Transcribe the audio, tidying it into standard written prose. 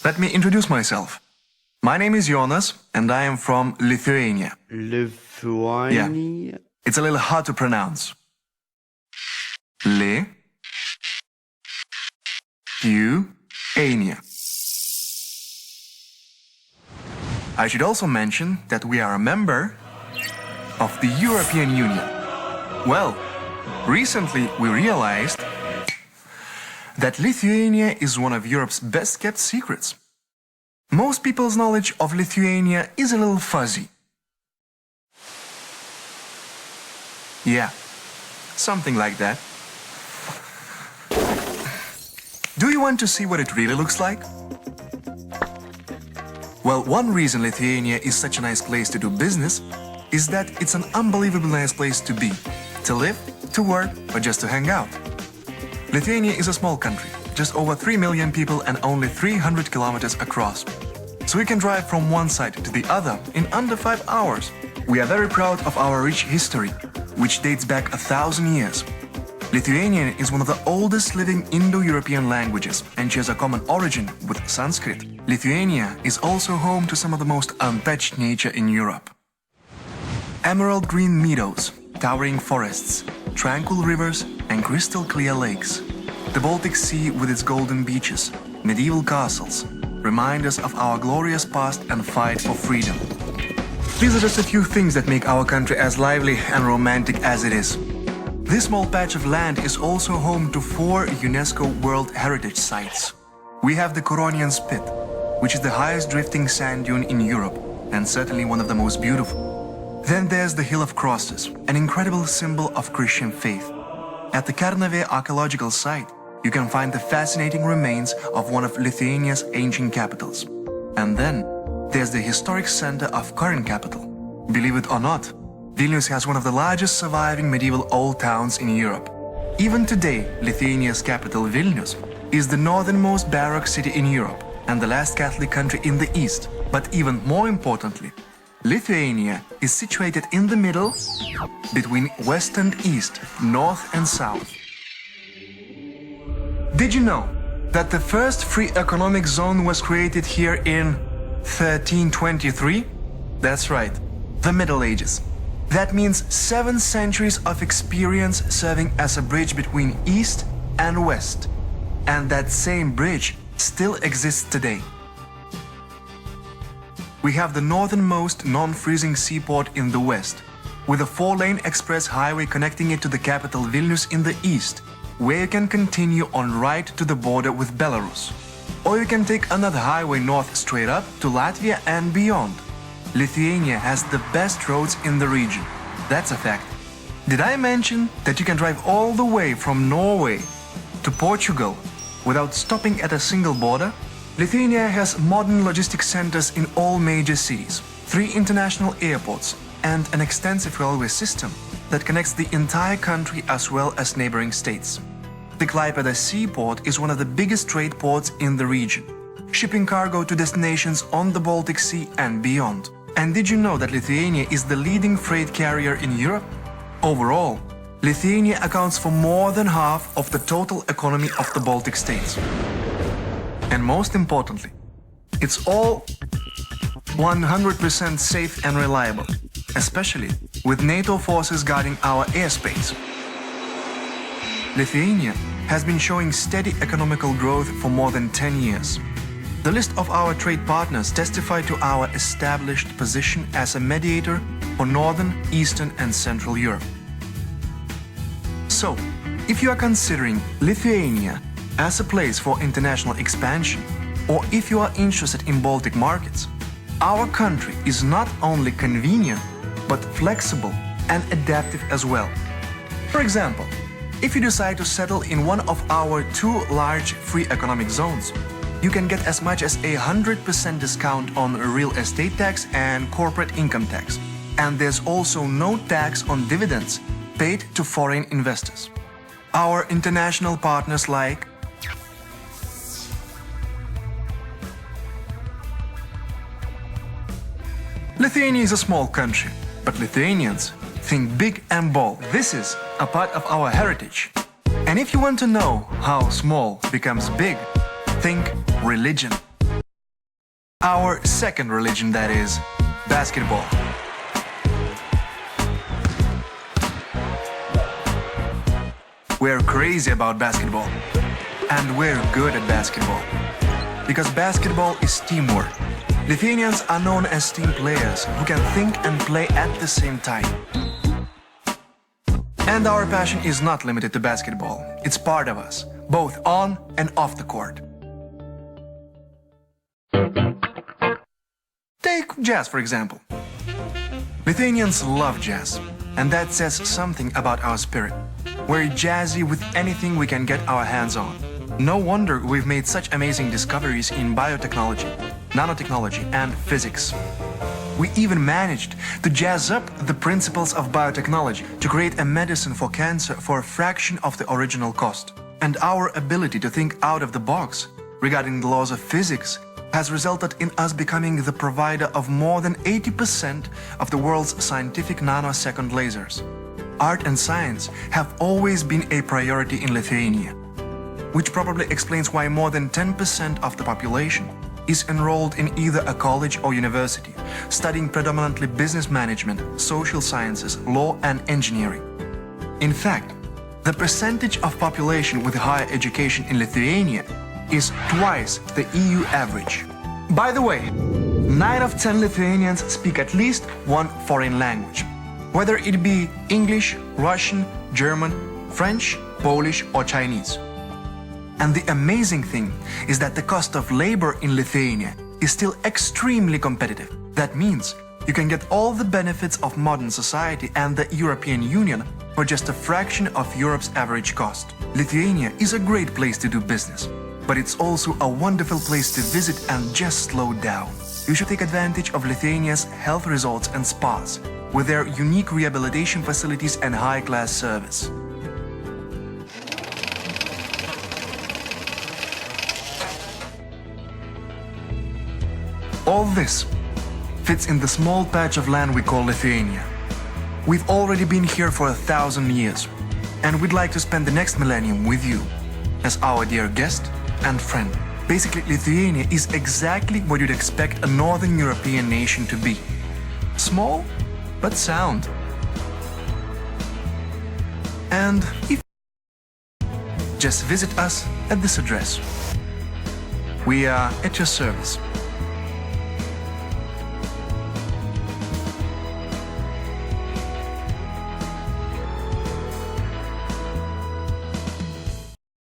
Let me introduce myself. My name is Jonas, and I am from Lithuania. Lithuania? It's a little hard to pronounce. Lithuania. I should also mention that we are a member of the European Union. Well, recently we realized that Lithuania is one of Europe's best-kept secrets. Most people's knowledge of Lithuania is a little fuzzy. Yeah, something like that. Do you want to see what it really looks like? Well, one reason Lithuania is such a nice place to do business is that it's an unbelievably nice place to be, to live, to work, or just to hang out. Lithuania is a small country, just over 3 million people and only 300 kilometers across. So we can drive from one side to the other in under 5 hours. We are very proud of our rich history, which dates back 1,000 years. Lithuanian is one of the oldest living Indo-European languages and shares a common origin with Sanskrit. Lithuania is also home to some of the most untouched nature in Europe. Emerald green meadows, towering forests, tranquil rivers and crystal clear lakes. The Baltic Sea with its golden beaches, medieval castles, remind us of our glorious past and fight for freedom. These are just a few things that make our country as lively and romantic as it is. This small patch of land is also home to 4 UNESCO World Heritage Sites. We have the Coronian Spit, which is the highest drifting sand dune in Europe and certainly one of the most beautiful. Then there's the Hill of Crosses, an incredible symbol of Christian faith. At the Kernavė archaeological site, you can find the fascinating remains of one of Lithuania's ancient capitals. And then there's the historic center of current capital. Believe it or not, Vilnius has one of the largest surviving medieval old towns in Europe. Even today, Lithuania's capital Vilnius is the northernmost Baroque city in Europe and the last Catholic country in the East. But even more importantly, Lithuania is situated in the middle between West and East, North and South. Did you know that the first free economic zone was created here in 1323? That's right, the Middle Ages. That means 7 centuries of experience serving as a bridge between East and West. And that same bridge still exists today. We have the northernmost non-freezing seaport in the west, with a 4-lane express highway connecting it to the capital Vilnius in the east, where you can continue on right to the border with Belarus. Or you can take another highway north straight up to Latvia and beyond. Lithuania has the best roads in the region. That's a fact. Did I mention that you can drive all the way from Norway to Portugal without stopping at a single border? Lithuania has modern logistics centers in all major cities, 3 international airports, and an extensive railway system that connects the entire country as well as neighboring states. The Klaipėda seaport is one of the biggest trade ports in the region, shipping cargo to destinations on the Baltic Sea and beyond. And did you know that Lithuania is the leading freight carrier in Europe? Overall, Lithuania accounts for more than half of the total economy of the Baltic states. And most importantly, it's all 100% safe and reliable, especially with NATO forces guarding our airspace. Lithuania has been showing steady economical growth for more than 10 years. The list of our trade partners testify to our established position as a mediator for Northern, Eastern and Central Europe. So, if you are considering Lithuania as a place for international expansion, or if you are interested in Baltic markets, our country is not only convenient, but flexible and adaptive as well. For example, if you decide to settle in one of our 2 large free economic zones, you can get as much as 100% discount on real estate tax and corporate income tax. And there's also no tax on dividends paid to foreign investors. Our international partners like Lithuania is a small country, but Lithuanians think big and bold. This is a part of our heritage. And if you want to know how small becomes big, think religion. Our second religion, that is, basketball. We're crazy about basketball. And we're good at basketball. Because basketball is teamwork. Lithuanians are known as team players who can think and play at the same time. And our passion is not limited to basketball. It's part of us, both on and off the court. Take jazz, for example. Lithuanians love jazz, and that says something about our spirit. We're jazzy with anything we can get our hands on. No wonder we've made such amazing discoveries in biotechnology, nanotechnology, and physics. We even managed to jazz up the principles of biotechnology to create a medicine for cancer for a fraction of the original cost. And our ability to think out of the box regarding the laws of physics has resulted in us becoming the provider of more than 80% of the world's scientific nanosecond lasers. Art and science have always been a priority in Lithuania, which probably explains why more than 10% of the population is enrolled in either a college or university, studying predominantly business management, social sciences, law, and engineering. In fact, the percentage of population with higher education in Lithuania is twice the EU average. By the way, 9 of 10 Lithuanians speak at least one foreign language, whether it be English, Russian, German, French, Polish, or Chinese. And the amazing thing is that the cost of labor in Lithuania is still extremely competitive. That means you can get all the benefits of modern society and the European Union for just a fraction of Europe's average cost. Lithuania is a great place to do business, but it's also a wonderful place to visit and just slow down. You should take advantage of Lithuania's health resorts and spas, with their unique rehabilitation facilities and high-class service. All this fits in the small patch of land we call Lithuania. We've already been here for 1,000 years, and we'd like to spend the next millennium with you as our dear guest and friend. Basically, Lithuania is exactly what you'd expect a Northern European nation to be. Small, but sound. And if just visit us at this address. We are at your service.